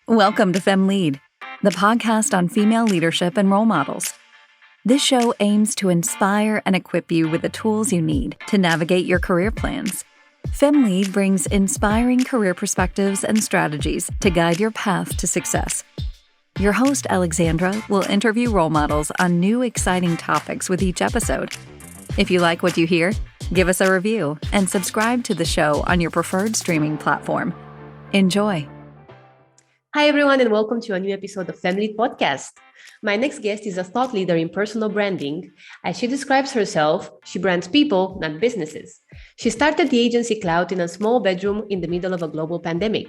Welcome to FemLead, the podcast on female leadership and role models. This show aims to inspire and equip you with the tools you need to navigate your career plans. FemLead brings inspiring career perspectives and strategies to guide your path to success. Your host, Alexandra, will interview role models on new, exciting topics with each episode. If you like what you hear, give us a review and subscribe to the show on your preferred streaming platform. Enjoy. Hi, everyone, and welcome to a new episode of FemLead Podcast. My next guest is a thought leader in personal branding. As she describes herself, she brands people, not businesses. She started the agency Klowt in a small bedroom in the middle of a global pandemic.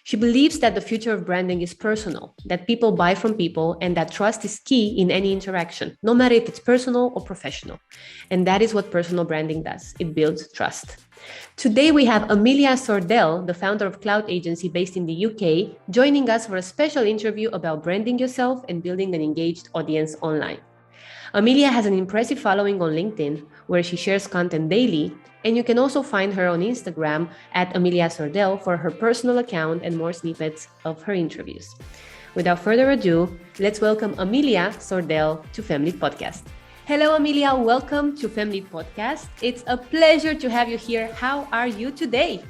She believes that the future of branding is personal, that people buy from people, and that trust is key in any interaction, no matter if it's personal or professional. And that is what personal branding does. It builds trust. Today, we have Amelia Sordell, the founder of Klowt Agency based in the UK, joining us for a special interview about branding yourself and building an engaged audience online. Amelia has an impressive following on LinkedIn, where she shares content daily, and you can also find her on Instagram at Amelia Sordell for her personal account and more snippets of her interviews. Without further ado, let's welcome Amelia Sordell to FemLead Podcast. Hello, Amelia. Welcome to FemLead Podcast. It's a pleasure to have you here. How are you today?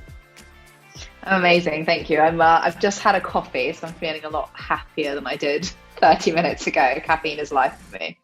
Amazing. Thank you. I've just had a coffee, so I'm feeling a lot happier than I did 30 minutes ago. Caffeine is life for me.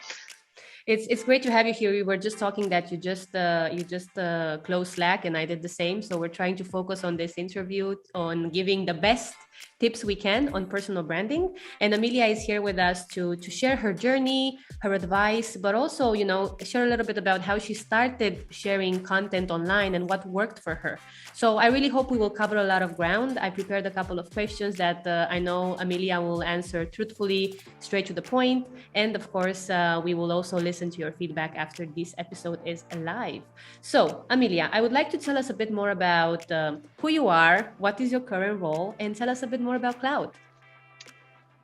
It's great to have you here. We were just talking that you just closed Slack, and I did the same. So we're trying to focus on this interview on giving the best tips we can on personal branding. And Amelia is here with us to share her journey, her advice, but also, share a little bit about how she started sharing content online and what worked for her. So I really hope we will cover a lot of ground. I prepared a couple of questions that I know Amelia will answer truthfully, straight to the point. And of course, we will also listen to your feedback after this episode is live. So Amelia, I would like to tell us a bit more about who you are, what is your current role, and tell us a bit more about Klowt.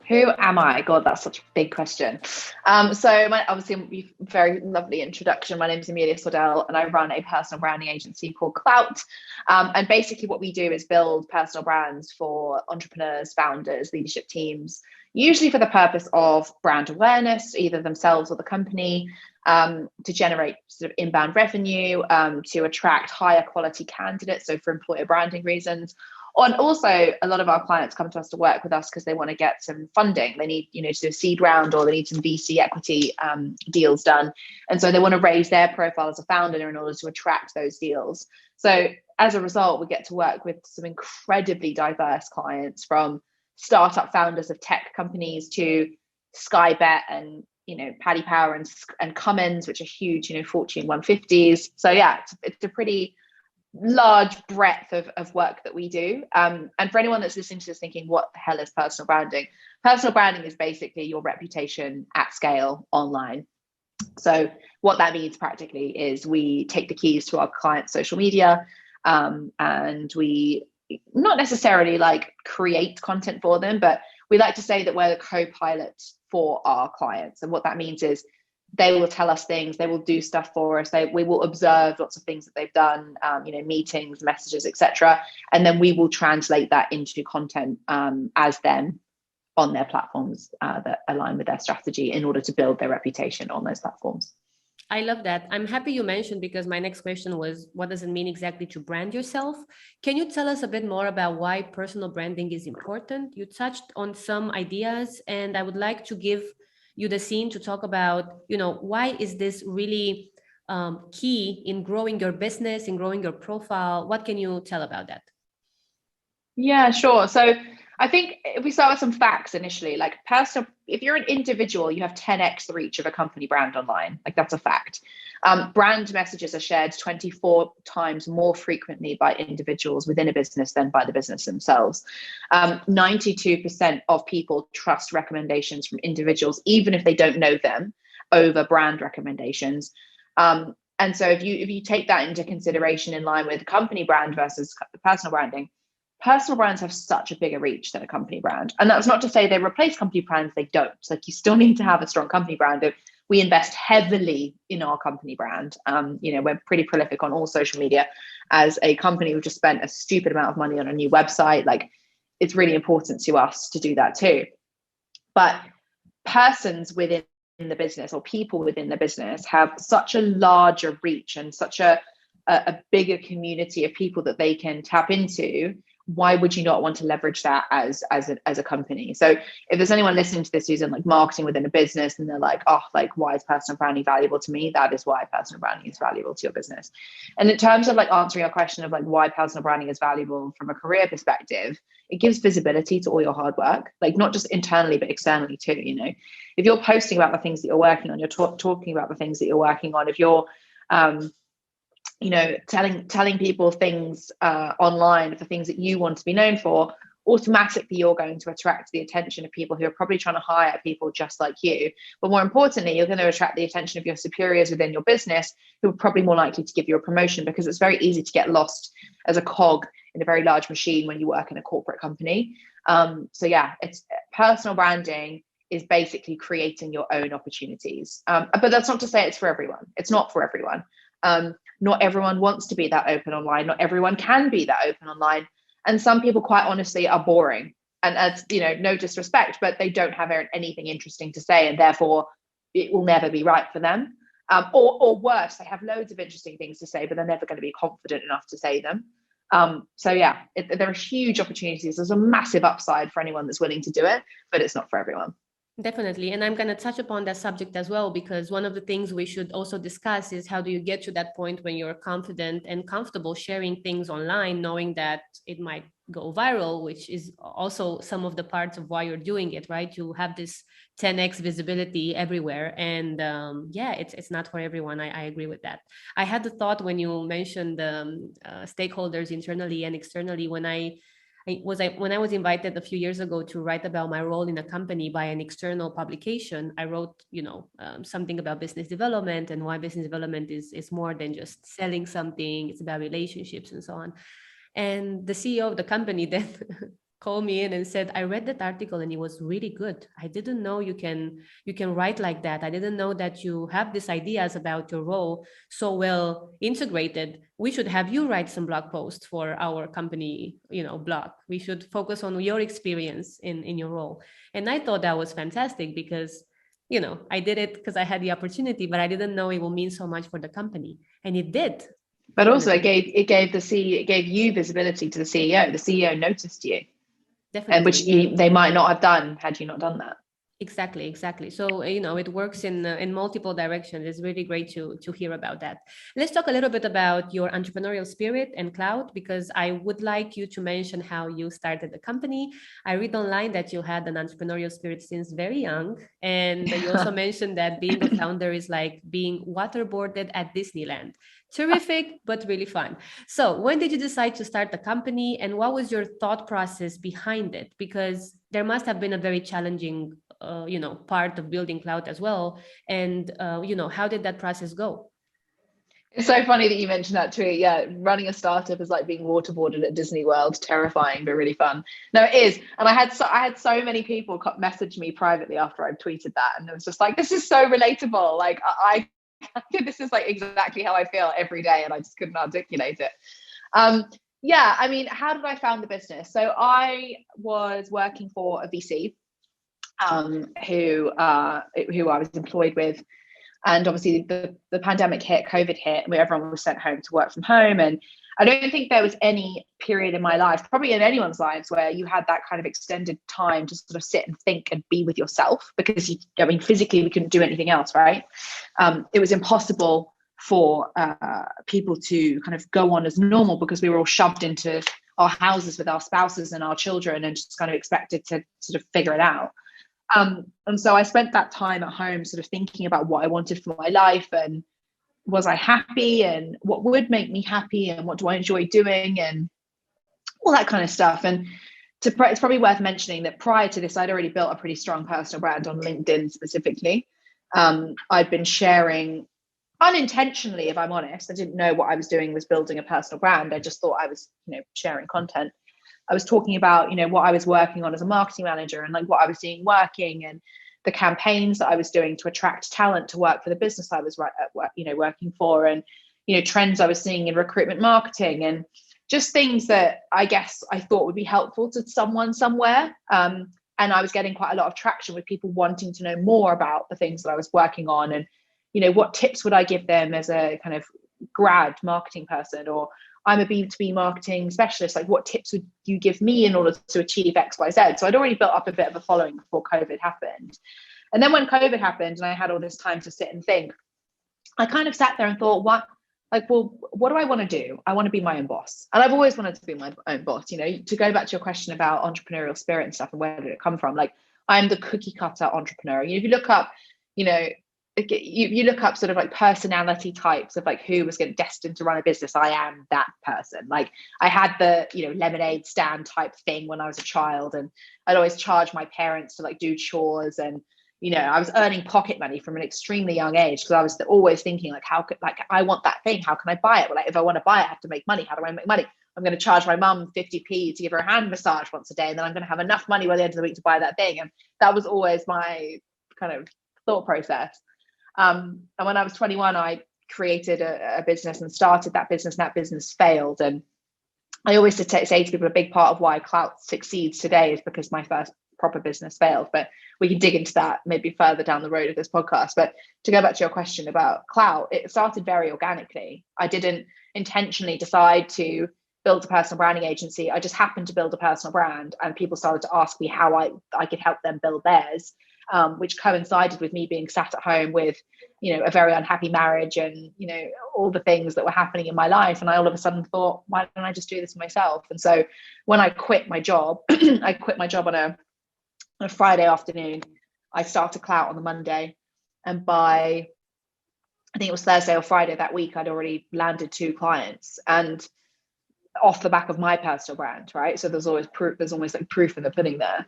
Who am I? God, that's such a big question. Obviously, very lovely introduction. My name is Amelia Sordell, and I run a personal branding agency called Klowt. And basically what we do is build personal brands for entrepreneurs, founders, leadership teams, usually for the purpose of brand awareness, either themselves or the company, to generate sort of inbound revenue, to attract higher quality candidates, so for employer branding reasons. And also, a lot of our clients come to us to work with us because they want to get some funding. They need, to do a seed round, or they need some VC equity deals done. And so they want to raise their profile as a founder in order to attract those deals. So as a result, we get to work with some incredibly diverse clients, from startup founders of tech companies to Skybet and, Paddy Power and Cummins, which are huge, Fortune 150s. So yeah, it's a pretty large breadth of work that we do. And for anyone that's listening to this thinking, what the hell is personal branding? Personal branding is basically your reputation at scale online. So what that means practically is we take the keys to our clients' social media, and we not necessarily create content for them, but we like to say that we're the co-pilot for our clients. And what that means is they will tell us things, they will do stuff for us, we will observe lots of things that they've done, meetings, messages, etc. And then we will translate that into content as them on their platforms that align with their strategy in order to build their reputation on those platforms. I love that. I'm happy you mentioned, because my next question was, what does it mean exactly to brand yourself? Can you tell us a bit more about why personal branding is important? You touched on some ideas, and I would like to give you the scene to talk about, why is this really key in growing your business, in growing your profile? What can you tell about that? Yeah, sure. So I think if we start with some facts initially, if you're an individual, you have 10x the reach of a company brand online. That's a fact. Brand messages are shared 24 times more frequently by individuals within a business than by the business themselves. 92% of people trust recommendations from individuals, even if they don't know them, over brand recommendations. And so if you take that into consideration in line with company brand versus personal branding, personal brands have such a bigger reach than a company brand. And that's not to say they replace company brands, they don't. You still need to have a strong company brand. We invest heavily in our company brand. We're pretty prolific on all social media. As a company, we've just spent a stupid amount of money on a new website. it's really important to us to do that too. But persons within the business, or people within the business, have such a larger reach and such a bigger community of people that they can tap into. Why would you not want to leverage that as a company? So if there's anyone listening to this who's in like marketing within a business and they're like, oh, like, why is personal branding valuable to me? That is why personal branding is valuable to your business. And in terms of like answering your question of like why personal branding is valuable from a career perspective, it gives visibility to all your hard work, like not just internally, but externally too. You know, if you're posting about the things that you're working on, you're talking about the things that you're working on. If you're you know, telling people things online for things that you want to be known for, automatically you're going to attract the attention of people who are probably trying to hire people just like you. But more importantly, you're going to attract the attention of your superiors within your business, who are probably more likely to give you a promotion, because it's very easy to get lost as a cog in a very large machine when you work in a corporate company. So yeah, it's personal branding is basically creating your own opportunities. But that's not to say it's for everyone. It's not for everyone. Not everyone wants to be that open online. Not everyone can be that open online. And some people, quite honestly, are boring. And as you know, no disrespect, but they don't have anything interesting to say, and therefore it will never be right for them. Or worse, they have loads of interesting things to say, but they're never going to be confident enough to say them. So yeah, there are huge opportunities. There's a massive upside for anyone that's willing to do it, but it's not for everyone. Definitely. And I'm going to touch upon that subject as well, because one of the things we should also discuss is how do you get to that point when you're confident and comfortable sharing things online, knowing that it might go viral, which is also some of the parts of why you're doing it, right? You have this 10x visibility everywhere. And yeah, it's not for everyone. I agree with that. I had the thought when you mentioned stakeholders internally and externally, when I was invited a few years ago to write about my role in a company by an external publication. I wrote, something about business development and why business development is more than just selling something. It's about relationships and so on. And the CEO of the company then called me in and said, I read that article and it was really good. I didn't know you can write like that. I didn't know that you have these ideas about your role so well integrated. We should have you write some blog posts for our company, blog. We should focus on your experience in your role. And I thought that was fantastic because, I did it because I had the opportunity, but I didn't know it will mean so much for the company. And it did. But also it gave you visibility to the CEO. The CEO noticed you. Definitely. And which they might not have done had you not done that. Exactly. So, it works in multiple directions. It's really great to hear about that. Let's talk a little bit about your entrepreneurial spirit and Klowt, because I would like you to mention how you started the company. I read online that you had an entrepreneurial spirit since very young. And you also mentioned that being a founder is like being waterboarded at Disneyland. Terrific, but really fun. So when did you decide to start the company, and what was your thought process behind it? Because there must have been a very challenging part of building Klowt as well. And, how did that process go? It's so funny that you mentioned that too. Yeah, running a startup is like being waterboarded at Disney World. Terrifying, but really fun. No, it is. And I had so many people message me privately after I tweeted that, and it was just like, this is so relatable. Like I this is like exactly how I feel every day, and I just couldn't articulate it. Yeah, I mean, how did I found the business? So I was working for a VC who I was employed with, and obviously the pandemic hit, COVID hit, and everyone was sent home to work from home. And I don't think there was any period in my life, probably in anyone's lives, where you had that kind of extended time to sort of sit and think and be with yourself, because physically we couldn't do anything else, right? It was impossible for people to kind of go on as normal, because we were all shoved into our houses with our spouses and our children and just kind of expected to sort of figure it out. And so I spent that time at home sort of thinking about what I wanted for my life, and was I happy, and what would make me happy, and what do I enjoy doing, and all that kind of stuff. And it's probably worth mentioning that prior to this, I'd already built a pretty strong personal brand on LinkedIn specifically. I'd been sharing unintentionally, if I'm honest. I didn't know what I was doing was building a personal brand. I just thought I was, sharing content. I was talking about, what I was working on as a marketing manager, and like what I was doing working, and the campaigns that I was doing to attract talent to work for the business I was working for, and, trends I was seeing in recruitment marketing, and just things that I guess I thought would be helpful to someone somewhere. And I was getting quite a lot of traction with people wanting to know more about the things that I was working on. And, what tips would I give them as a kind of grad marketing person, or I'm a B2B marketing specialist. Like, what tips would you give me in order to achieve X, Y, Z? So I'd already built up a bit of a following before COVID happened. And then when COVID happened and I had all this time to sit and think, I kind of sat there and thought, what do I want to do? I want to be my own boss. And I've always wanted to be my own boss. To go back to your question about entrepreneurial spirit and stuff and where did it come from? Like, I'm the cookie cutter entrepreneur. If you look up, you look up sort of like personality types of like who was destined to run a business. I am that person. Like, I had the, lemonade stand type thing when I was a child, and I'd always charge my parents to like do chores, and I was earning pocket money from an extremely young age because I was always thinking like, I want that thing. How can I buy it? Well, like, if I want to buy it, I have to make money. How do I make money? I'm going to charge my mum 50p to give her a hand massage once a day, and then I'm going to have enough money by the end of the week to buy that thing. And that was always my kind of thought process. And when I was 21, I created a business and started that business, and that business failed. And I always say to people, a big part of why Klowt succeeds today is because my first proper business failed. But we can dig into that maybe further down the road of this podcast. But to go back to your question about Klowt, it started very organically. I didn't intentionally decide to build a personal branding agency. I just happened to build a personal brand, and people started to ask me how I could help them build theirs. Which coincided with me being sat at home with, a very unhappy marriage and, all the things that were happening in my life. And I all of a sudden thought, why don't I just do this myself? And so when I quit my job, I quit my job on a Friday afternoon. I started Klowt on the Monday. And by, I think it was Thursday or Friday that week, I'd already landed 2 clients, and off the back of my personal brand, right? So there's always proof. There's almost like proof in the pudding there.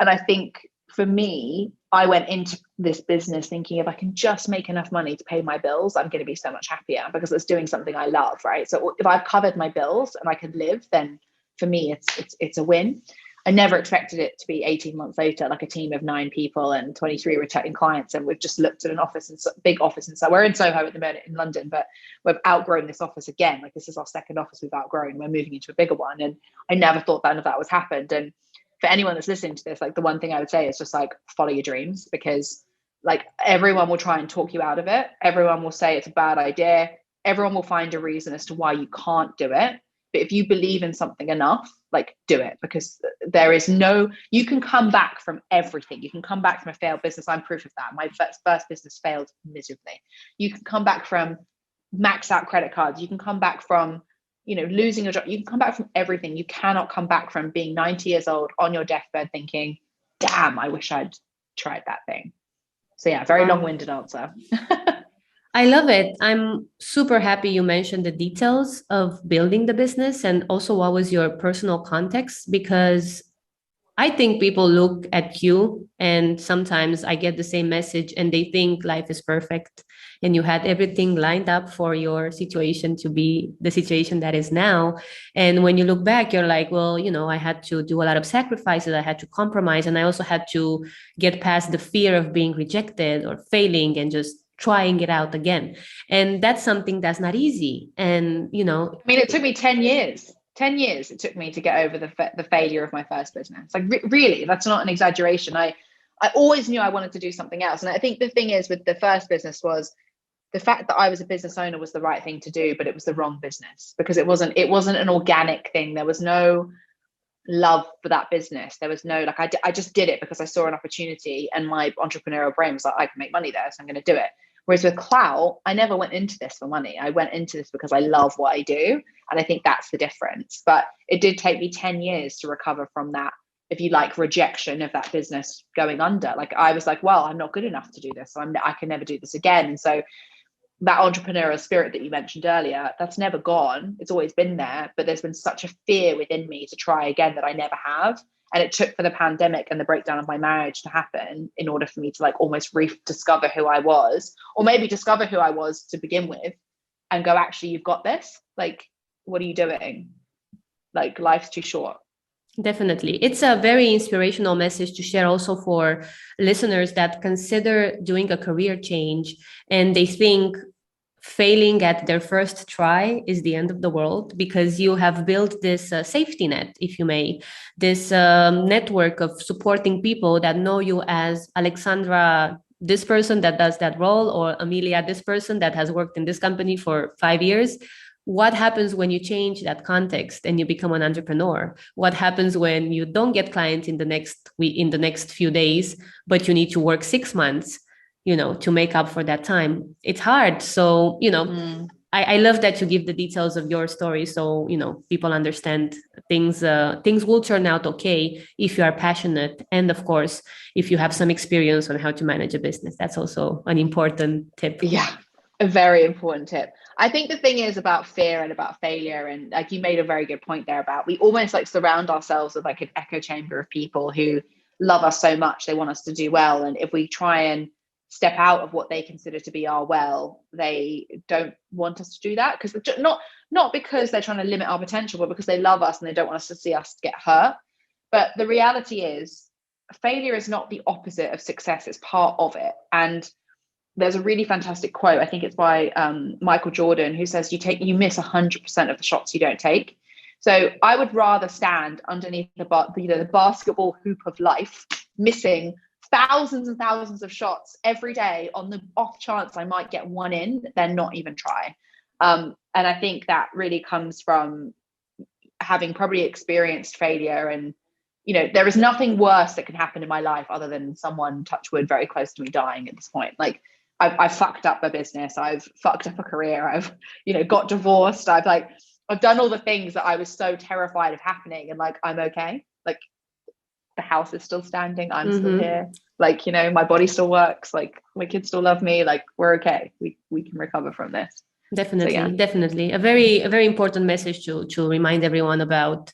And I think for me, I went into this business thinking, if I can just make enough money to pay my bills, I'm going to be so much happier because it's doing something I love, right? So if I've covered my bills and I can live, then for me, it's a win. I never expected it to be 18 months later, like a team of 9 people and 23 returning clients. And we've just looked at an office, and big office. And so we're in Soho at the moment in London, but we've outgrown this office again. Like, this is our second office we've outgrown. We're moving into a bigger one. And I never thought none of that was happened. And for anyone that's listening to this, like, the one thing I would say is just like, follow your dreams, because like, everyone will try and talk you out of it. Everyone will say it's a bad idea. Everyone will find a reason as to why you can't do it. But if you believe in something enough, like, do it, because you can come back from everything. You can come back from a failed business. I'm proof of that. My first business failed miserably. You can come back from maxed out credit cards. You can come back from, losing your job. You can come back from everything. You cannot come back from being 90 years old on your deathbed thinking, damn, I wish I'd tried that thing. So yeah, very long-winded answer. I love it. I'm super happy you mentioned the details of building the business and also what was your personal context, because I think people look at you and sometimes I get the same message and they think life is perfect and you had everything lined up for your situation to be the situation that is now. And when you look back, you're like, well, I had to do a lot of sacrifices. I had to compromise. And I also had to get past the fear of being rejected or failing and just trying it out again. And that's something that's not easy. And, it took me 10 years. 10 years it took me to get over the failure of my first business. Like, really, that's not an exaggeration. I always knew I wanted to do something else. And I think the thing is with the first business was the fact that I was a business owner was the right thing to do, but it was the wrong business because it wasn't an organic thing. There was no love for that business. There was no, like, I just did it because I saw an opportunity and my entrepreneurial brain was like, I can make money there, so I'm going to do it. Whereas with Klowt, I never went into this for money. I went into this because I love what I do. And I think that's the difference. But it did take me 10 years to recover from that, if you like, rejection of that business going under. Like, I was like, well, I'm not good enough to do this. So I can never do this again. And so that entrepreneurial spirit that you mentioned earlier, that's never gone. It's always been there. But there's been such a fear within me to try again that I never have. And it took for the pandemic and the breakdown of my marriage to happen in order for me to like almost rediscover who I was, or maybe discover who I was to begin with and go, actually, you've got this. Like, what are you doing? Like, life's too short. Definitely. It's a very inspirational message to share also for listeners that consider doing a career change and they think failing at their first try is the end of the world, because you have built this safety net, if you may, this network of supporting people that know you as Alexandra, this person that does that role, or Amelia, this person that has worked in this company for 5 years. What happens when you change that context and you become an entrepreneur? What happens when you don't get clients in the next week, in the next few days, but you need to work 6 months, to make up for that time? It's hard. So, I love that you give the details of your story. So, people understand things will turn out okay if you are passionate. And of course, if you have some experience on how to manage a business. That's also an important tip. Yeah, a very important tip. I think the thing is about fear and about failure, and like you made a very good point there about, we almost like surround ourselves with like an echo chamber of people who love us so much, they want us to do well. And if we try and step out of what they consider to be our well, they don't want us to do that, because not because they're trying to limit our potential, but because they love us and they don't want us to see us get hurt. But the reality is, failure is not the opposite of success, it's part of it. And there's a really fantastic quote, I think it's by Michael Jordan, who says you miss 100% of the shots you don't take. So I would rather stand underneath the basketball hoop of life, missing thousands and thousands of shots every day on the off chance I might get one in, than not even try. And I think that really comes from having probably experienced failure. And there is nothing worse that can happen in my life other than someone, touch wood, very close to me dying at this point. Like I've fucked up a business, I've fucked up a career, I've got divorced, I've done all the things that I was so terrified of happening, and like I'm okay. Like the house is still standing, I'm still here, like my body still works, like my kids still love me, like we're okay, we can recover from this. Definitely. So, yeah. Definitely a very important message to remind everyone about.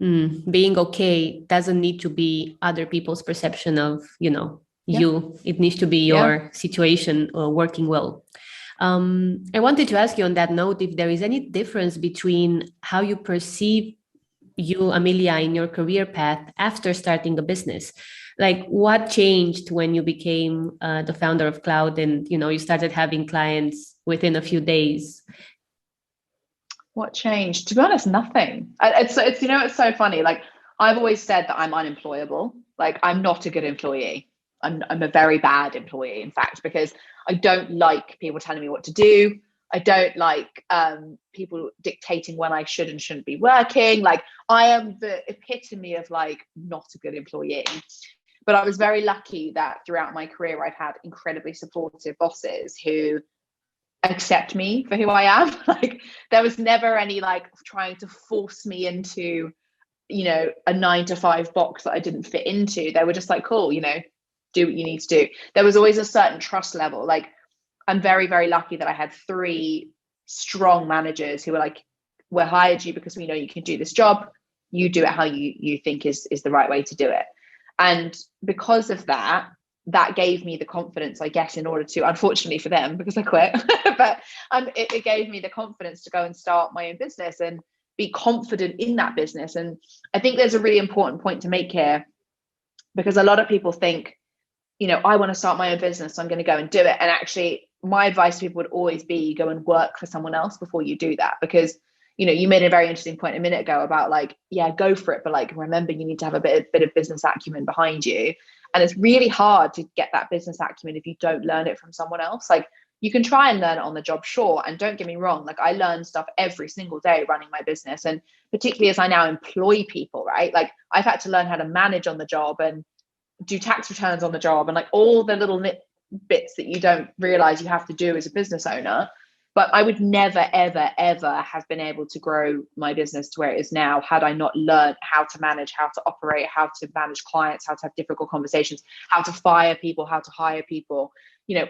Being okay doesn't need to be other people's perception of you. It needs to be your situation working well. I wanted to ask you on that note if there is any difference between how you perceive you, Amelia, in your career path after starting a business. Like what changed when you became the founder of Klowt, and you started having clients within a few days? What changed? To be honest, nothing. It's so funny. Like I've always said that I'm unemployable. Like I'm not a good employee. I'm a very bad employee, in fact, because I don't like people telling me what to do. I don't like people dictating when I should and shouldn't be working. Like I am the epitome of like not a good employee. But I was very lucky that throughout my career, I've had incredibly supportive bosses who accept me for who I am. Like there was never any like trying to force me into, a 9-to-5 box that I didn't fit into. They were just like, cool, do what you need to do. There was always a certain trust level. Like I'm very, very lucky that I had 3 strong managers who were like, we hired you because we know you can do this job. You do it how you think is the right way to do it. And because of that gave me the confidence, I guess, in order to, unfortunately for them, because I quit, but it gave me the confidence to go and start my own business and be confident in that business. And I think there's a really important point to make here, because a lot of people think, I want to start my own business, so I'm going to go and do it. And actually, my advice to people would always be go and work for someone else before you do that, because you made a very interesting point a minute ago about like, yeah, go for it, but like remember you need to have a bit of business acumen behind you. And it's really hard to get that business acumen if you don't learn it from someone else. Like you can try and learn it on the job, sure. And don't get me wrong, like I learn stuff every single day running my business. And particularly as I now employ people, right? Like I've had to learn how to manage on the job and do tax returns on the job and like all the little bits that you don't realize you have to do as a business owner. But I would never, ever, ever have been able to grow my business to where it is now had I not learned how to manage, how to operate, how to manage clients, how to have difficult conversations, how to fire people, how to hire people,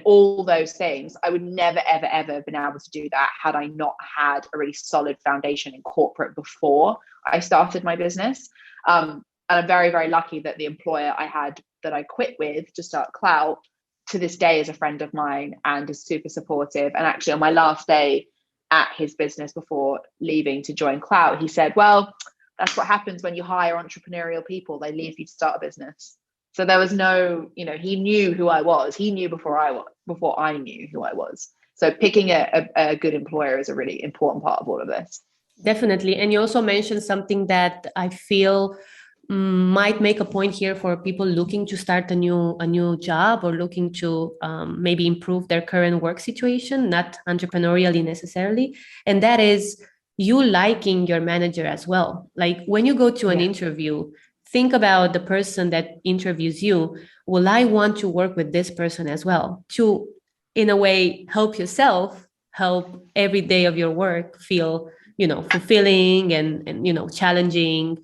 all those things. I would never, ever, ever have been able to do that had I not had a really solid foundation in corporate before I started my business. And I'm very, very lucky that the employer I had that I quit with to start Klowt to this day is a friend of mine and is super supportive. And actually on my last day at his business before leaving to join Klowt, he said, well, that's what happens when you hire entrepreneurial people. They leave you to start a business. So there was no, he knew who I was. He knew before I knew who I was. So picking a good employer is a really important part of all of this. Definitely. And you also mentioned something that I feel might make a point here for people looking to start a new job or looking to maybe improve their current work situation, not entrepreneurially necessarily. And that is you liking your manager as well. Like when you go to an interview, think about the person that interviews you. Will I want to work with this person as well? To, in a way, help yourself, help every day of your work feel, fulfilling and challenging.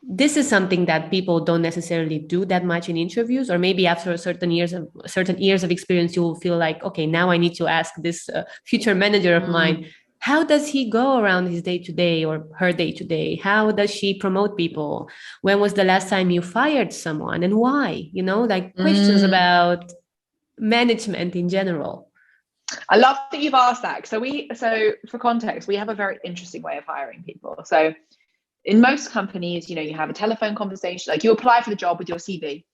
This is something that people don't necessarily do that much in interviews, or maybe after certain years of experience, you will feel like, okay, now I need to ask this future manager of mine, how does he go around his day to day or her day to day? How does she promote people? When was the last time you fired someone and why? Questions about management in general. I love that you've asked that. So for context, we have a very interesting way of hiring people. So in most companies, you have a telephone conversation, like you apply for the job with your CV.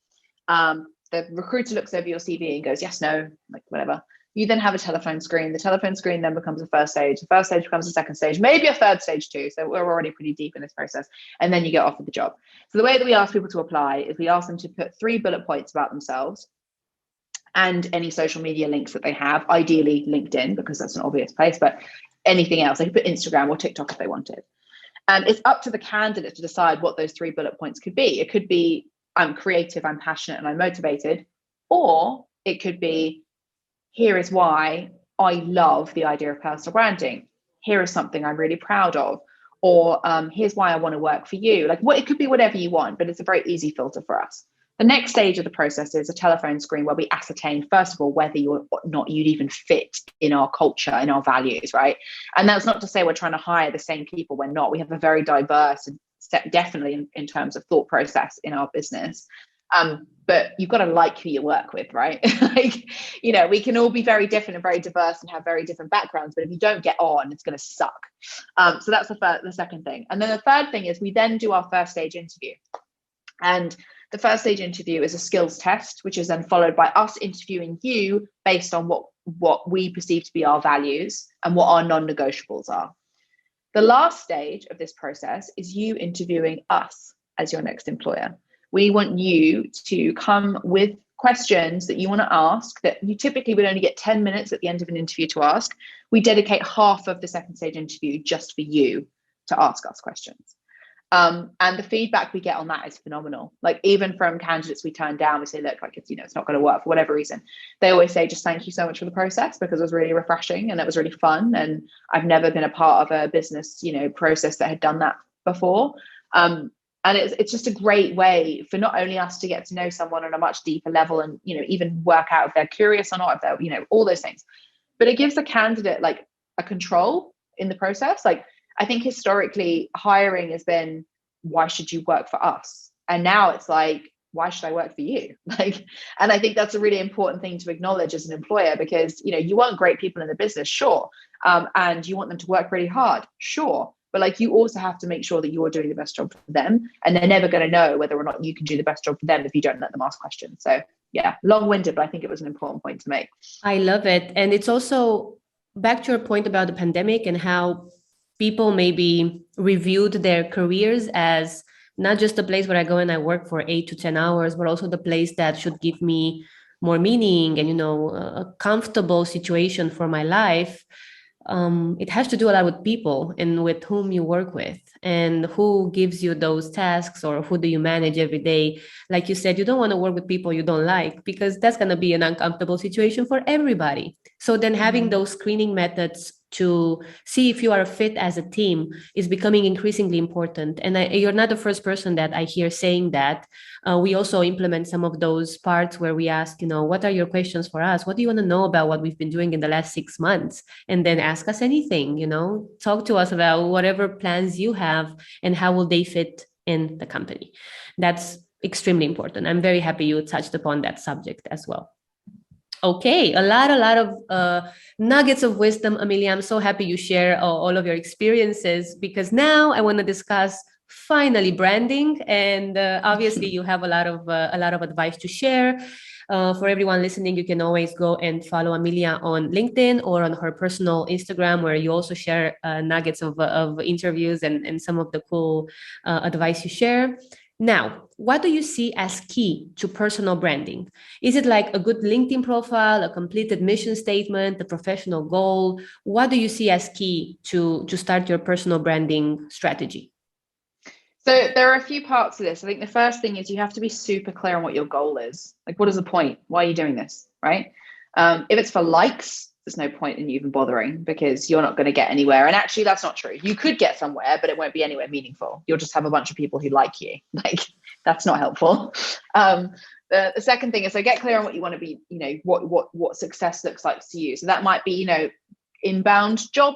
The recruiter looks over your CV and goes, yes, no, like whatever. You then have a telephone screen. The telephone screen then becomes a first stage. The first stage becomes a second stage, maybe a third stage too. So we're already pretty deep in this process. And then you get offered the job. So the way that we ask people to apply is we ask them to put 3 bullet points about themselves and any social media links that they have, ideally LinkedIn, because that's an obvious place, but anything else. They could put Instagram or TikTok if they wanted. And it's up to the candidate to decide what those 3 bullet points could be. It could be, I'm creative, I'm passionate, and I'm motivated. Or it could be, here is why I love the idea of personal branding. Here is something I'm really proud of. Or here's why I want to work for you. Like it could be whatever you want, but it's a very easy filter for us. The next stage of the process is a telephone screen where we ascertain, first of all, whether you'd even fit in our culture, in our values, right? And that's not to say we're trying to hire the same people. We're not. We have a very diverse, definitely in terms of thought process in our business. But you've got to like who you work with, right? We can all be very different and very diverse and have very different backgrounds, but if you don't get on, it's going to suck. So that's the second thing. And then the third thing is we then do our first stage interview. And the first stage interview is a skills test, which is then followed by us interviewing you based on what we perceive to be our values and what our non-negotiables are. The last stage of this process is you interviewing us as your next employer. We want you to come with questions that you want to ask that you typically would only get 10 minutes at the end of an interview to ask. We dedicate half of the second stage interview just for you to ask us questions. And the feedback we get on that is phenomenal. Like even from candidates we turn down, we say, look, like it's not going to work for whatever reason. They always say, just thank you so much for the process, because it was really refreshing and it was really fun. And I've never been a part of a business, process that had done that before. And it's just a great way for not only us to get to know someone on a much deeper level and, even work out if they're curious or not, if they're, all those things, but it gives the candidate like a control in the process. Like, I think historically hiring has been, why should you work for us? And now it's like, why should I work for you? And I think that's a really important thing to acknowledge as an employer, because, you want great people in the business, sure. And you want them to work really hard, sure. But you also have to make sure that you're doing the best job for them. And they're never going to know whether or not you can do the best job for them if you don't let them ask questions. So yeah, long-winded, but I think it was an important point to make. I love it. And it's also back to your point about the pandemic and how people maybe reviewed their careers as not just a place where I go and I work for 8 to 10 hours, but also the place that should give me more meaning and, a comfortable situation for my life. It has to do a lot with people and with whom you work with and who gives you those tasks or who do you manage every day. Like you said, you don't want to work with people you don't like, because that's going to be an uncomfortable situation for everybody. So then having those screening methods to see if you are a fit as a team is becoming increasingly important. And you're not the first person that I hear saying that. We also implement some of those parts where we ask, what are your questions for us? What do you want to know about what we've been doing in the last 6 months? And then ask us anything, talk to us about whatever plans you have and how will they fit in the company. That's extremely important. I'm very happy you touched upon that subject as well. Okay, a lot of nuggets of wisdom, Amelia. I'm so happy you share all of your experiences, because now I want to discuss finally branding, and obviously you have a lot of advice to share. For everyone listening, you can always go and follow Amelia on LinkedIn or on her personal Instagram, where you also share nuggets of interviews and some of the cool advice you share. Now, what do you see as key to personal branding? Is it like a good LinkedIn profile, a completed mission statement, a professional goal? What do you see as key to start your personal branding strategy? So there are a few parts to this. I think the first thing is you have to be super clear on what your goal is. Like, what is the point? Why are you doing this? Right? If it's for likes, there's no point in you even bothering, because you're not going to get anywhere. And actually, that's not true. You could get somewhere, but it won't be anywhere meaningful. You'll just have a bunch of people who like you. Like, that's not helpful. The second thing is, so get clear on what you want to be, what success looks like to you. So that might be, inbound job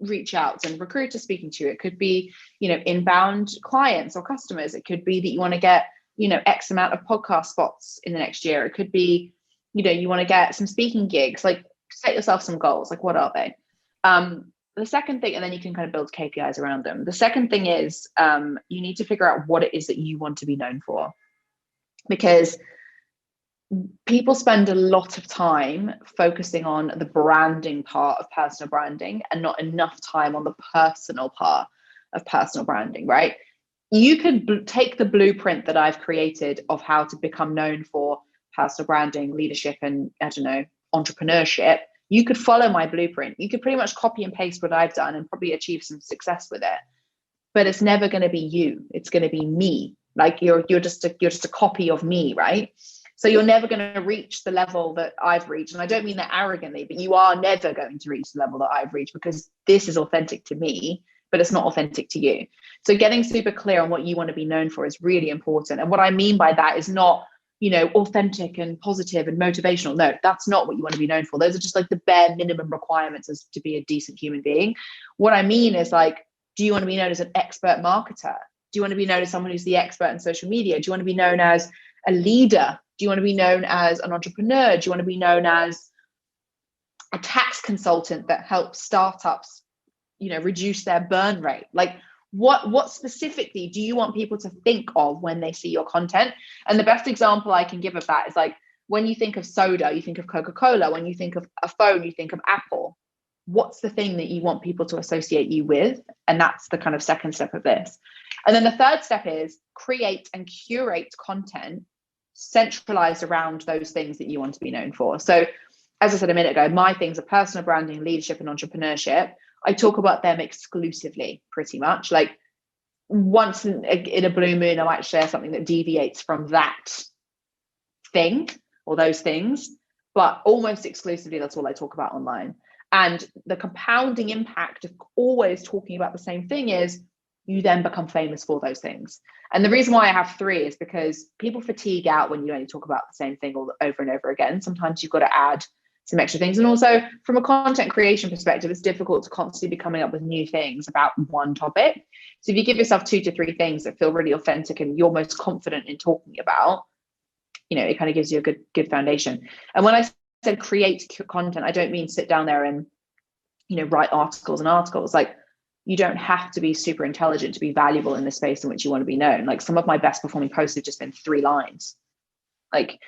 reach outs and recruiters speaking to you. It could be, inbound clients or customers. It could be that you want to get, X amount of podcast spots in the next year. It could be, you want to get some speaking gigs. Like, set yourself some goals. Like, what are they? The second thing, and then you can kind of build KPIs around them. The second thing is you need to figure out what it is that you want to be known for, because people spend a lot of time focusing on the branding part of personal branding and not enough time on the personal part of personal branding, right? You could take the blueprint that I've created of how to become known for personal branding, leadership, and entrepreneurship. You could follow my blueprint. You could pretty much copy and paste what I've done and probably achieve some success with it. But it's never going to be you. It's going to be me. Like, you're just a copy of me, right? So you're never going to reach the level that I've reached. And I don't mean that arrogantly, but you are never going to reach the level that I've reached, because this is authentic to me, but it's not authentic to you. So getting super clear on what you want to be known for is really important. And what I mean by that is not, authentic and positive and motivational. No, that's not what you want to be known for. Those are just like the bare minimum requirements as to be a decent human being. What I mean is, like, do you want to be known as an expert marketer? Do you want to be known as someone who's the expert in social media? Do you want to be known as a leader? Do you want to be known as an entrepreneur? Do you want to be known as a tax consultant that helps startups, reduce their burn rate? Like, what specifically do you want people to think of when they see your content? And the best example I can give of that is, like, when you think of soda, you think of Coca-Cola. When you think of a phone, you think of Apple. What's the thing that you want people to associate you with? And that's the kind of second step of this. And then the third step is create and curate content centralized around those things that you want to be known for. So, as I said a minute ago, my things are personal branding, leadership, and entrepreneurship. I talk about them exclusively, pretty much. Like, once in a blue moon, I might share something that deviates from that thing or those things, but almost exclusively, that's all I talk about online. And the compounding impact of always talking about the same thing is you then become famous for those things. And the reason why I have three is because people fatigue out when you only talk about the same thing all over and over again. Sometimes you've got to add some extra things. And also, from a content creation perspective, it's difficult to constantly be coming up with new things about one topic. So if you give yourself 2 to 3 things that feel really authentic and you're most confident in talking about, it kind of gives you a good foundation. And when I said create content, I don't mean sit down there and, write articles and articles. Like, you don't have to be super intelligent to be valuable in the space in which you want to be known. Like, some of my best performing posts have just been 3 lines. Like,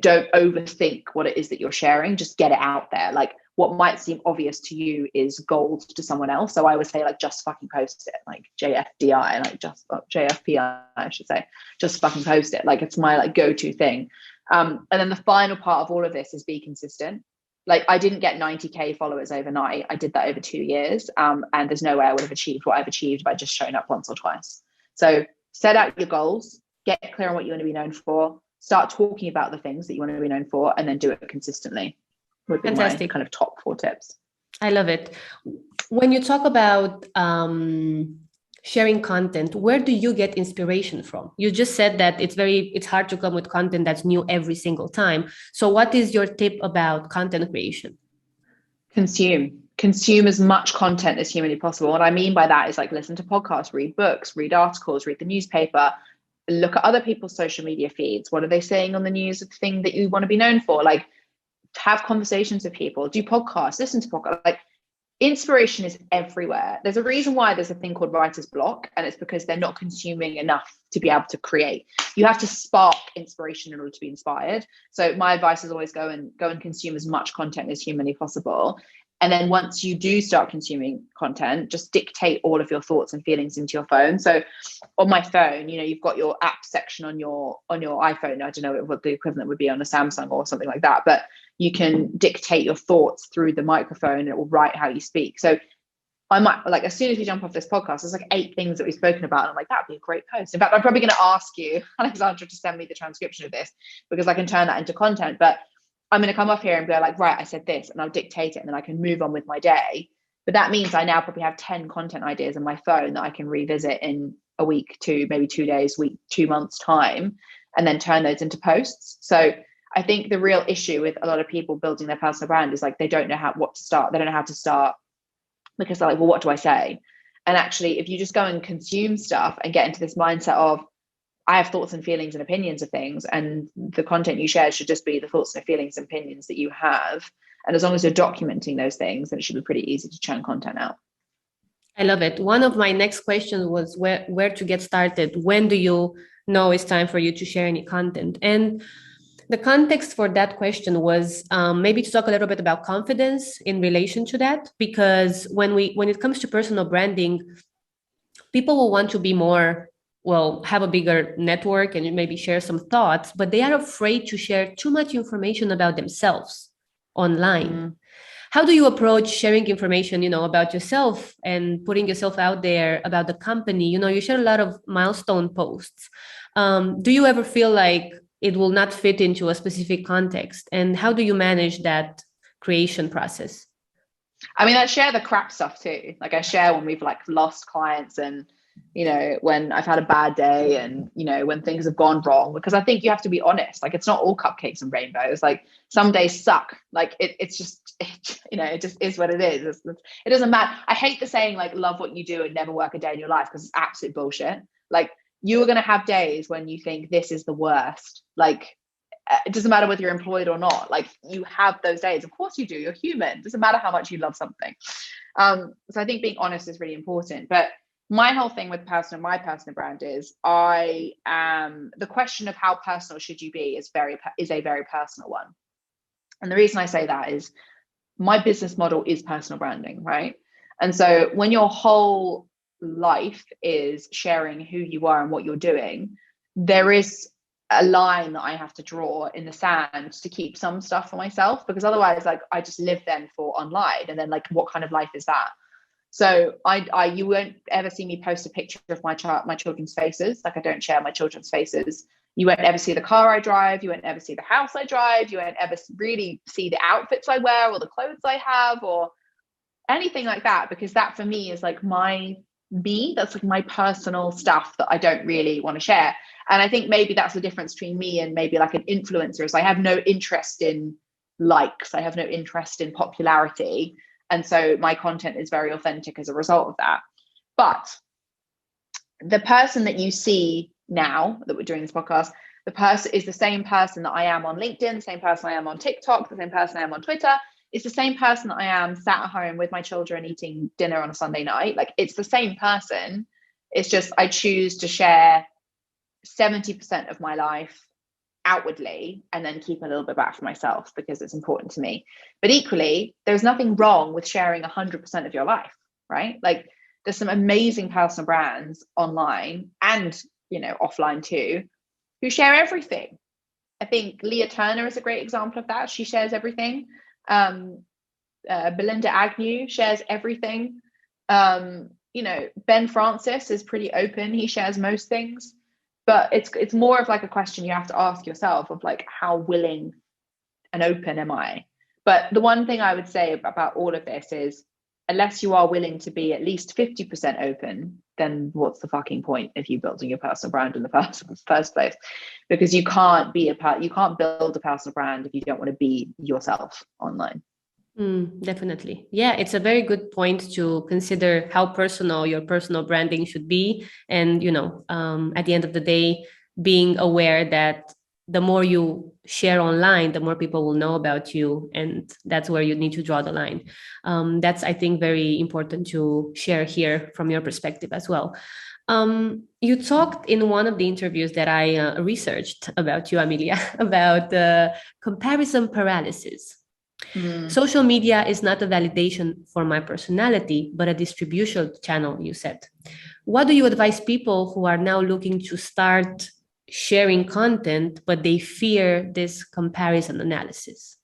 don't overthink what it is that you're sharing. Just get it out there. Like, what might seem obvious to you is gold to someone else. So I would say, like, just fucking post it. Like, JFDI, like just JFPI, I should say. Just fucking post it. Like, it's my go-to thing. And then the final part of all of this is be consistent. Like, I didn't get 90K followers overnight. I did that over 2 years. And there's no way I would have achieved what I've achieved by just showing up once or twice. So set out your goals, get clear on what you want to be known for, start talking about the things that you want to be known for, and then do it consistently. Would be my kind of top 4 tips. I love it. When you talk about sharing content, where do you get inspiration from? You just said that it's hard to come with content that's new every single time. So what is your tip about content creation? Consume as much content as humanly possible. What I mean by that is, like, listen to podcasts, read books, read articles, read the newspaper, look at other people's social media feeds. What are they saying on the news of the thing that you want to be known for? Like, have conversations with people, do podcasts, listen to podcasts. Like, inspiration is everywhere. There's a reason why there's a thing called writer's block, and it's because they're not consuming enough to be able to create. You have to spark inspiration in order to be inspired. So my advice is always go and consume as much content as humanly possible. And then once you do start consuming content, just dictate all of your thoughts and feelings into your phone. So on my phone, you've got your app section on your iPhone. I don't know what the equivalent would be on a Samsung or something like that, but you can dictate your thoughts through the microphone and it will write how you speak. So I might, like, as soon as we jump off this podcast, there's like 8 things that we've spoken about. And I'm like, that'd be a great post. In fact, I'm probably going to ask you, Alexandra, to send me the transcription of this because I can turn that into content. But I'm going to come off here and be like, right, I said this, and I'll dictate it, and then I can move on with my day. But that means I now probably have 10 content ideas on my phone that I can revisit in a week to maybe 2 days, week, 2 months time, and then turn those into posts. So I think the real issue with a lot of people building their personal brand is like, they don't know what to start. They don't know how to start because they're like, well, what do I say? And actually, if you just go and consume stuff and get into this mindset of, I have thoughts and feelings and opinions of things, and the content you share should just be the thoughts and feelings and opinions that you have. And as long as you're documenting those things, then it should be pretty easy to churn content out. I love it. One of my next questions was where to get started. When do you know it's time for you to share any content? And the context for that question was maybe to talk a little bit about confidence in relation to that, because when it comes to personal branding, people will want to be more, have a bigger network and maybe share some thoughts, but they are afraid to share too much information about themselves online. Mm. How do you approach sharing information, about yourself and putting yourself out there about the company? You share a lot of milestone posts. Do you ever feel like it will not fit into a specific context? And how do you manage that creation process? I mean, I share the crap stuff too. Like I share when we've like lost clients and, when I've had a bad day and, when things have gone wrong, because I think you have to be honest. Like, it's not all cupcakes and rainbows. Like some days suck. Like it just is what it is. It doesn't matter. I hate the saying like, love what you do and never work a day in your life, because it's absolute bullshit. Like, you are going to have days when you think this is the worst. Like, it doesn't matter whether you're employed or not. Like, you have those days. Of course you do. You're human. It doesn't matter how much you love something. So I think being honest is really important. But my whole thing with my personal brand is the question of how personal should you be is a very personal one. And the reason I say that is my business model is personal branding, right? And so when your whole life is sharing who you are and what you're doing, there is a line that I have to draw in the sand to keep some stuff for myself, because otherwise, like, I just live then for online, and then like, what kind of life is that? So you won't ever see me post a picture of my children's faces. Like, I don't share my children's faces. You won't ever see the car I drive. You won't ever see the house I drive. You won't ever really see the outfits I wear or the clothes I have or anything like that, because that for me is like that's like my personal stuff that I don't really want to share. And I think maybe that's the difference between me and maybe like an influencer, is I have no interest in likes. I have no interest in popularity. And so my content is very authentic as a result of that. But the person that you see now that we're doing this podcast, the person is the same person that I am on LinkedIn, the same person I am on TikTok, the same person I am on Twitter. It's the same person that I am sat at home with my children eating dinner on a Sunday night. Like, it's the same person. It's just I choose to share 70% of my life outwardly and then keep a little bit back for myself because it's important to me. But equally, there's nothing wrong with sharing 100% of your life, right? Like, there's some amazing personal brands online and, offline too, who share everything. I think Leah Turner is a great example of that. She shares everything. Belinda Agnew shares everything. Ben Francis is pretty open. He shares most things. But it's more of like a question you have to ask yourself of like, how willing and open am I? But the one thing I would say about all of this is, unless you are willing to be at least 50% open, then what's the fucking point if you're building your personal brand in the first place? Because you can't build a personal brand if you don't want to be yourself online. Definitely. Yeah, it's a very good point to consider how personal your personal branding should be. And, at the end of the day, being aware that the more you share online, the more people will know about you. And that's where you need to draw the line. That's, I think, very important to share here from your perspective as well. You talked in one of the interviews that I researched about you, Amelia, about the comparison paralysis. Social media is not a validation for my personality, but a distribution channel, you said. What do you advise people who are now looking to start sharing content, but they fear this comparison analysis?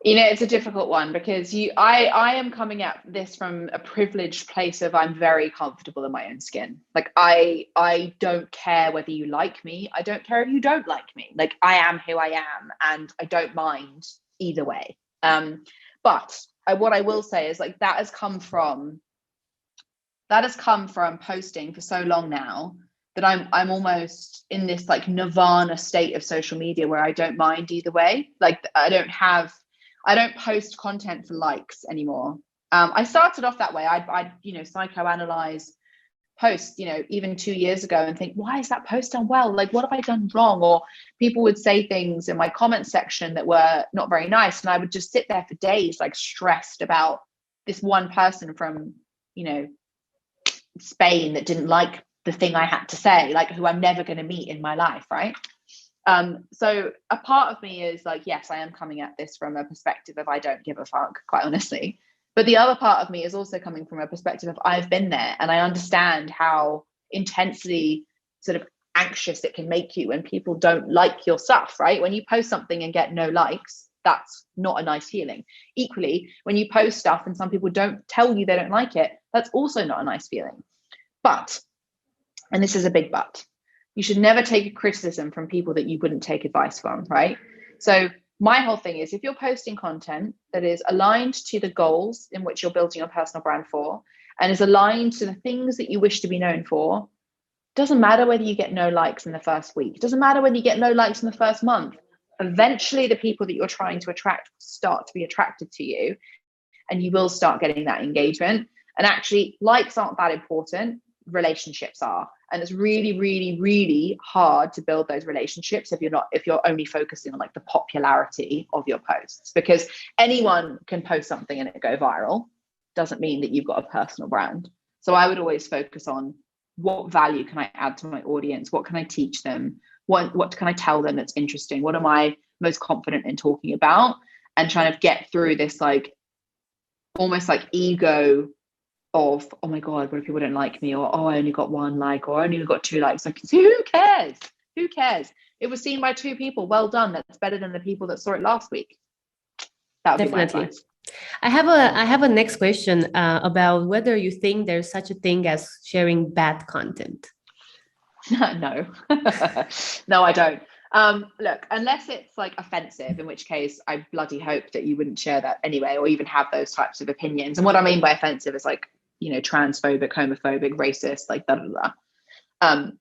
It's a difficult one because I am coming at this from a privileged place of I'm very comfortable in my own skin. Like I don't care whether you like me. I don't care if you don't like me. Like I am who I am, and I don't mind either way. But what I will say is like that has come from posting for so long now that I'm almost in this like nirvana state of social media where I don't mind either way. Like I don't post content for likes anymore. I started off that way. I'd psychoanalyze posts, even 2 years ago and think, why is that post done well? Like, what have I done wrong? Or people would say things in my comment section that were not very nice. And I would just sit there for days, like stressed about this one person from, Spain that didn't like the thing I had to say, like who I'm never going to meet in my life. Right. So a part of me is like, yes, I am coming at this from a perspective of I don't give a fuck, quite honestly. But the other part of me is also coming from a perspective of I've been there and I understand how intensely sort of anxious it can make you when people don't like your stuff, right? When you post something and get no likes, that's not a nice feeling. Equally, when you post stuff and some people don't tell you they don't like it, that's also not a nice feeling. But, and this is a big but, you should never take a criticism from people that you wouldn't take advice from, right? So my whole thing is if you're posting content that is aligned to the goals in which you're building your personal brand for, and is aligned to the things that you wish to be known for, doesn't matter whether you get no likes in the first week. It doesn't matter whether you get no likes in the first month. Eventually, the people that you're trying to attract start to be attracted to you, and you will start getting that engagement. And actually, likes aren't that important. Relationships are. And it's really, really, really hard to build those relationships if you're only focusing on like the popularity of your posts, because anyone can post something and it go viral. Doesn't mean that you've got a personal brand. So I would always focus on what value can I add to my audience? What can I teach them? What can I tell them that's interesting? What am I most confident in talking about? And trying to get through this like almost like ego of, oh my God, what if people don't like me? Or, oh, I only got 1 like, or I only got 2 likes. Like, who cares? Who cares? It was seen by 2 people. Well done. That's better than the people that saw it last week. That would Definitely. be my advice. I have a next question about whether you think there's such a thing as sharing bad content. No, no, I don't. Look, unless it's like offensive, in which case I bloody hope that you wouldn't share that anyway, or even have those types of opinions. And what I mean by offensive is like, transphobic, homophobic, racist, like blah, blah, blah.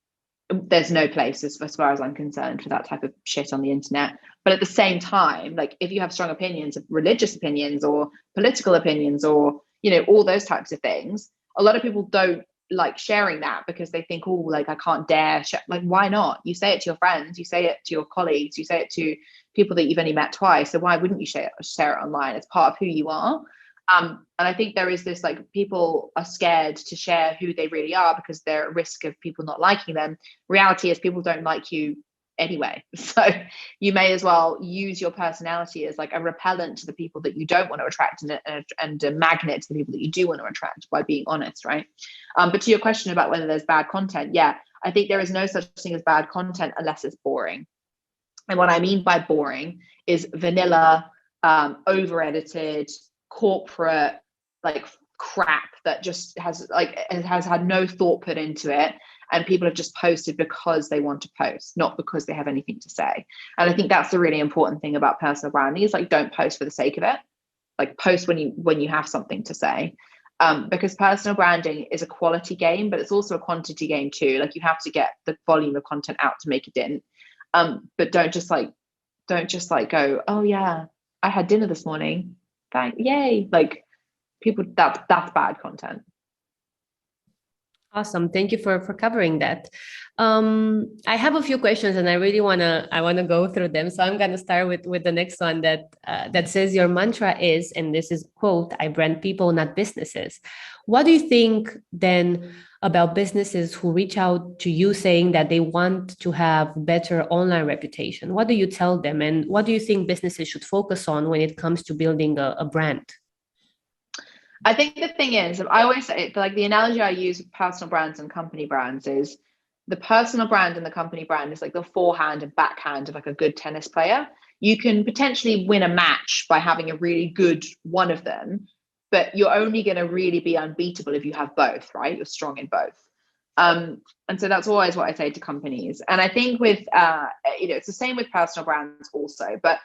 There's no place as far as I'm concerned for that type of shit on the internet. But at the same time, like if you have strong opinions, religious opinions or political opinions, or, all those types of things, a lot of people don't like sharing that because they think, oh, like I can't dare like, why not? You say it to your friends, you say it to your colleagues, you say it to people that you've only met twice. So why wouldn't you share it online? It's part of who you are. And I think there is this like people are scared to share who they really are because they're at risk of people not liking them. Reality is people don't like you anyway. So you may as well use your personality as like a repellent to the people that you don't want to attract and a magnet to the people that you do want to attract by being honest, right? But to your question about whether there's bad content, yeah, I think there is no such thing as bad content unless it's boring. And what I mean by boring is vanilla, over-edited, corporate, like crap that just has had no thought put into it, and people have just posted because they want to post, not because they have anything to say. And I think that's the really important thing about personal branding is like, don't post for the sake of it. Like post when you have something to say, because personal branding is a quality game, but it's also a quantity game too. Like you have to get the volume of content out to make a dent. But don't just go, oh yeah, I had dinner this morning, yay. Like people, that's bad content. Awesome. Thank you for covering that. I have a few questions and I really wanna go through them. So I'm gonna start with the next one that says your mantra is, and this is quote, "I brand people, not businesses." What do you think then about businesses who reach out to you saying that they want to have better online reputation? What do you tell them, and what do you think businesses should focus on when it comes to building a brand? I think the thing is, I always say, like the analogy I use with personal brands and company brands is the personal brand and the company brand is like the forehand and backhand of like a good tennis player. You can potentially win a match by having a really good one of them, but you're only going to really be unbeatable if you have both, right? You're strong in both. And so that's always what I say to companies. And I think with, it's the same with personal brands also, but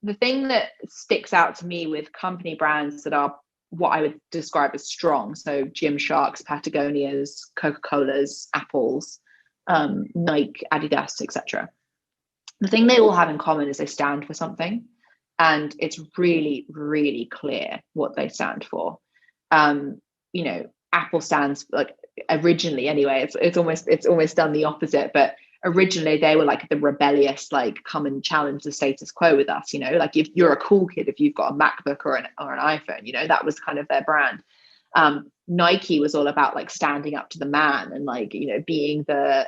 the thing that sticks out to me with company brands that are what I would describe as strong, so Gymsharks, Patagonias, Coca-Colas, Apples, Nike, Adidas, etc. The thing they all have in common is they stand for something, and it's really, really clear what they stand for. Apple stands, like, originally anyway, it's almost done the opposite, but originally they were like the rebellious, like, come and challenge the status quo with us, like if you're a cool kid if you've got a MacBook or an iPhone, that was kind of their brand. Nike was all about like standing up to the man and like, being the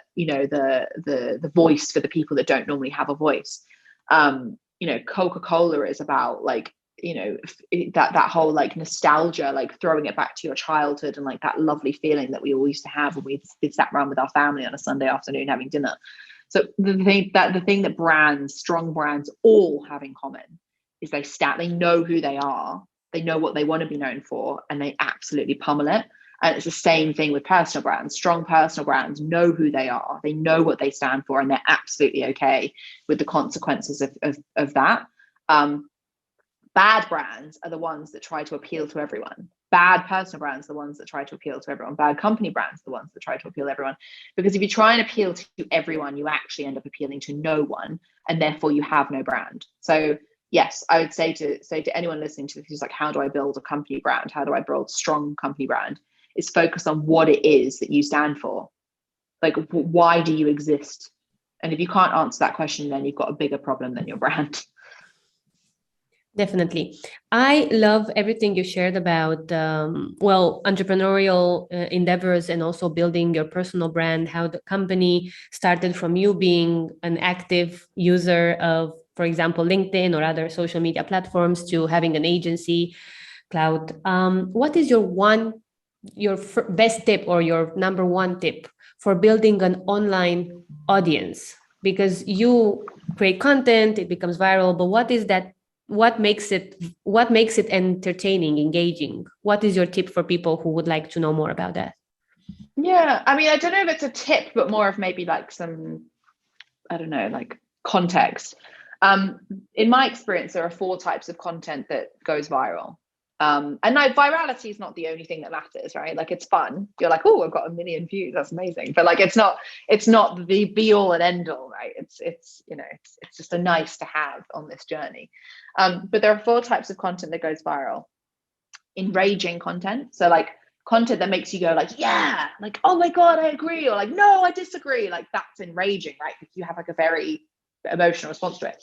voice for the people that don't normally have a voice. Coca-Cola is about like, that whole like nostalgia, like throwing it back to your childhood and like that lovely feeling that we all used to have when we sat around with our family on a Sunday afternoon having dinner. So the thing that strong brands all have in common is they know who they are, they know what they want to be known for, and they absolutely pummel it. And it's the same thing with personal brands. Strong personal brands know who they are, they know what they stand for, and they're absolutely okay with the consequences of that. Bad brands are the ones that try to appeal to everyone. Bad personal brands are the ones that try to appeal to everyone. Bad company brands are the ones that try to appeal to everyone. Because if you try and appeal to everyone, you actually end up appealing to no one, and therefore you have no brand. So yes, I would say to anyone listening to this who's like, how do I build a company brand? How do I build a strong company brand? Is focus on what it is that you stand for. Like, why do you exist? And if you can't answer that question, then you've got a bigger problem than your brand. Definitely. I love everything you shared about, entrepreneurial endeavors and also building your personal brand, how the company started from you being an active user of, for example, LinkedIn or other social media platforms to having an agency, Klowt. What is your best tip or your number one tip for building an online audience? Because you create content, it becomes viral, but what makes it entertaining, engaging? What is your tip for people who would like to know more about that? Yeah, I mean, I don't know if it's a tip, but more of maybe like some, I don't know, like context. In my experience, there are 4 types of content that goes viral. And like, virality is not the only thing that matters, right? Like, it's fun. You're like, oh, I've got 1 million views. That's amazing. But like, it's not the be all and end all, right? It's just a nice to have on this journey. But there are 4 types of content that goes viral. Enraging content. So like content that makes you go like, yeah, like, oh my God, I agree. Or like, no, I disagree. Like, that's enraging, right? Because you have like a very emotional response to it.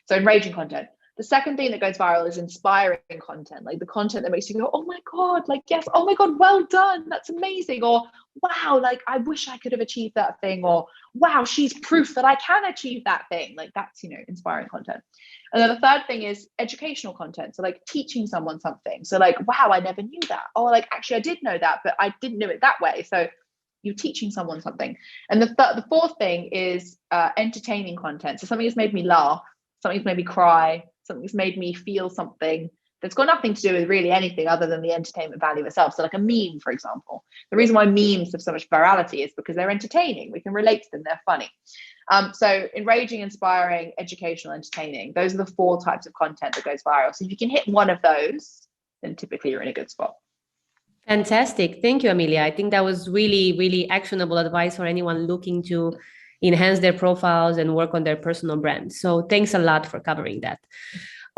So enraging content. The second thing that goes viral is inspiring content, like the content that makes you go, oh my God, like, yes, oh my God, well done, that's amazing. Or wow, like, I wish I could have achieved that thing. Or wow, she's proof that I can achieve that thing. Like, that's, inspiring content. And then the third thing is educational content. So like teaching someone something. So like, wow, I never knew that. Or like, actually, I did know that, but I didn't know it that way. So you're teaching someone something. And the fourth thing is entertaining content. So something that's made me laugh, something's made me cry, something's made me feel something that's got nothing to do with really anything other than the entertainment value itself. So like a meme, for example. The reason why memes have so much virality is because they're entertaining. We can relate to them. They're funny. So enraging, inspiring, educational, entertaining. Those are the 4 types of content that goes viral. So if you can hit one of those, then typically you're in a good spot. Fantastic. Thank you, Amelia. I think that was really, really actionable advice for anyone looking to enhance their profiles and work on their personal brand. So thanks a lot for covering that.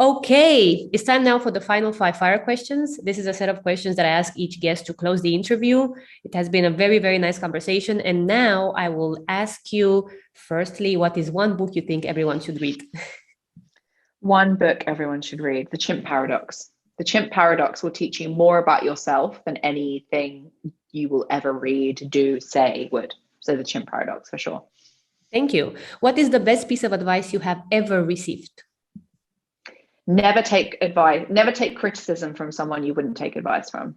Okay, it's time now for the final 5 fire questions. This is a set of questions that I ask each guest to close the interview. It has been a very, very nice conversation. And now I will ask you, firstly, what is one book you think everyone should read? One book everyone should read, The Chimp Paradox. The Chimp Paradox will teach you more about yourself than anything you will ever read, do, say would. So The Chimp Paradox, for sure. Thank you. What is the best piece of advice you have ever received? Never take advice, never take criticism from someone you wouldn't take advice from.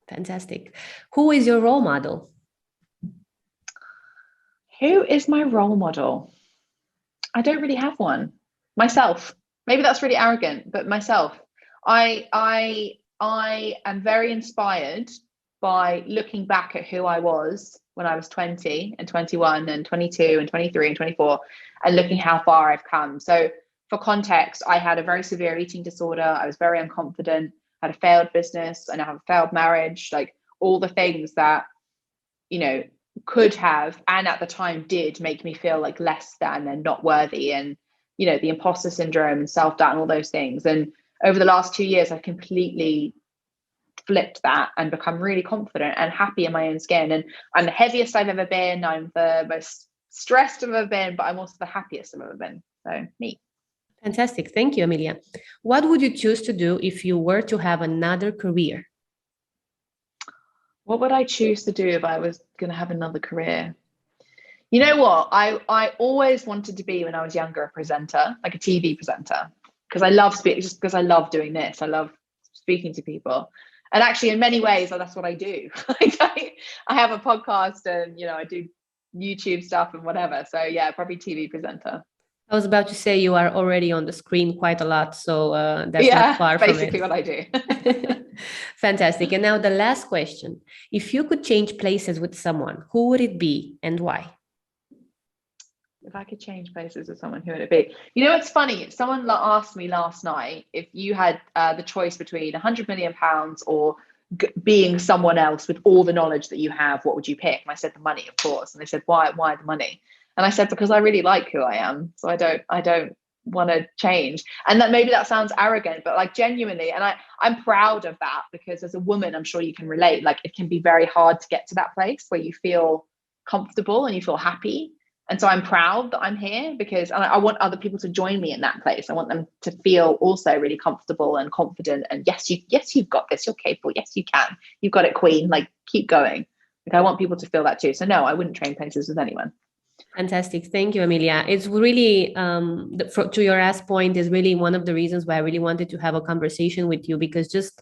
Fantastic. Who is your role model? Who is my role model? I don't really have one. Myself. Maybe that's really arrogant, but myself. I am very inspired by looking back at who I was when I was 20 and 21 and 22 and 23 and 24 and looking how far I've come. So for context, I had a very severe eating disorder. I was very unconfident, had a failed business, and I have a failed marriage, like all the things that, could have, and at the time did make me feel like less than and not worthy. And, the imposter syndrome and self-doubt and all those things. And over the last 2 years, I've completely flipped that and become really confident and happy in my own skin. And I'm the heaviest I've ever been. I'm the most stressed I've ever been, but I'm also the happiest I've ever been. So me. Fantastic. Thank you, Amelia. What would you choose to do if you were to have another career? What would I choose to do if I was going to have another career? You know what? I always wanted to be, when I was younger, a presenter, like a TV presenter, because I love speaking, just because I love doing this. I love speaking to people. And actually, in many ways, that's what I do. I have a podcast and, I do YouTube stuff and whatever. So yeah, probably TV presenter. I was about to say you are already on the screen quite a lot, so that's not far from it. Basically what I do. Fantastic. And now the last question. If you could change places with someone, who would it be and why? If I could change places with someone, who would it be? It's funny. Someone asked me last night if you had the choice between £100 million or being someone else with all the knowledge that you have, what would you pick? And I said the money, of course. And they said, why the money? And I said, because I really like who I am. So I don't want to change. And that maybe that sounds arrogant, but like genuinely, and I'm proud of that, because as a woman, I'm sure you can relate. Like it can be very hard to get to that place where you feel comfortable and you feel happy. And so I'm proud that I'm here, because I want other people to join me in that place. I want them to feel also really comfortable and confident. And yes, you've got this. You're capable. Yes, you can. You've got it, queen. Like keep going. Like I want people to feel that too. So no, I wouldn't trade places with anyone. Fantastic. Thank you, Amelia. It's really, to your last point, is really one of the reasons why I really wanted to have a conversation with you, because just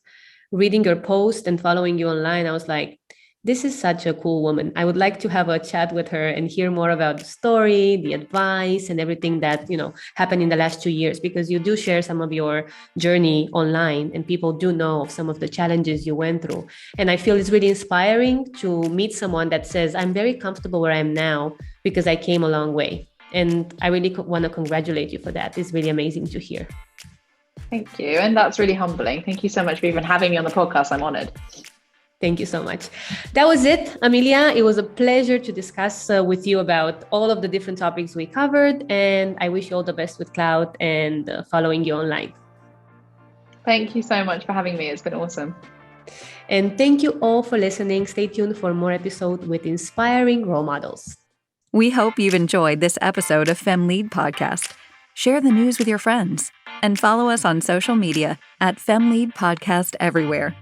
reading your post and following you online, I was like, this is such a cool woman. I would like to have a chat with her and hear more about the story, the advice, and everything that, happened in the last 2 years, because you do share some of your journey online and people do know of some of the challenges you went through. And I feel it's really inspiring to meet someone that says, I'm very comfortable where I am now because I came a long way. And I really want to congratulate you for that. It's really amazing to hear. Thank you. And that's really humbling. Thank you so much for even having me on the podcast. I'm honored. Thank you so much. That was it, Amelia. It was a pleasure to discuss with you about all of the different topics we covered. And I wish you all the best with Klowt and following you online. Thank you so much for having me. It's been awesome. And thank you all for listening. Stay tuned for more episodes with inspiring role models. We hope you've enjoyed this episode of FemLead Podcast. Share the news with your friends and follow us on social media at FemLead Podcast everywhere.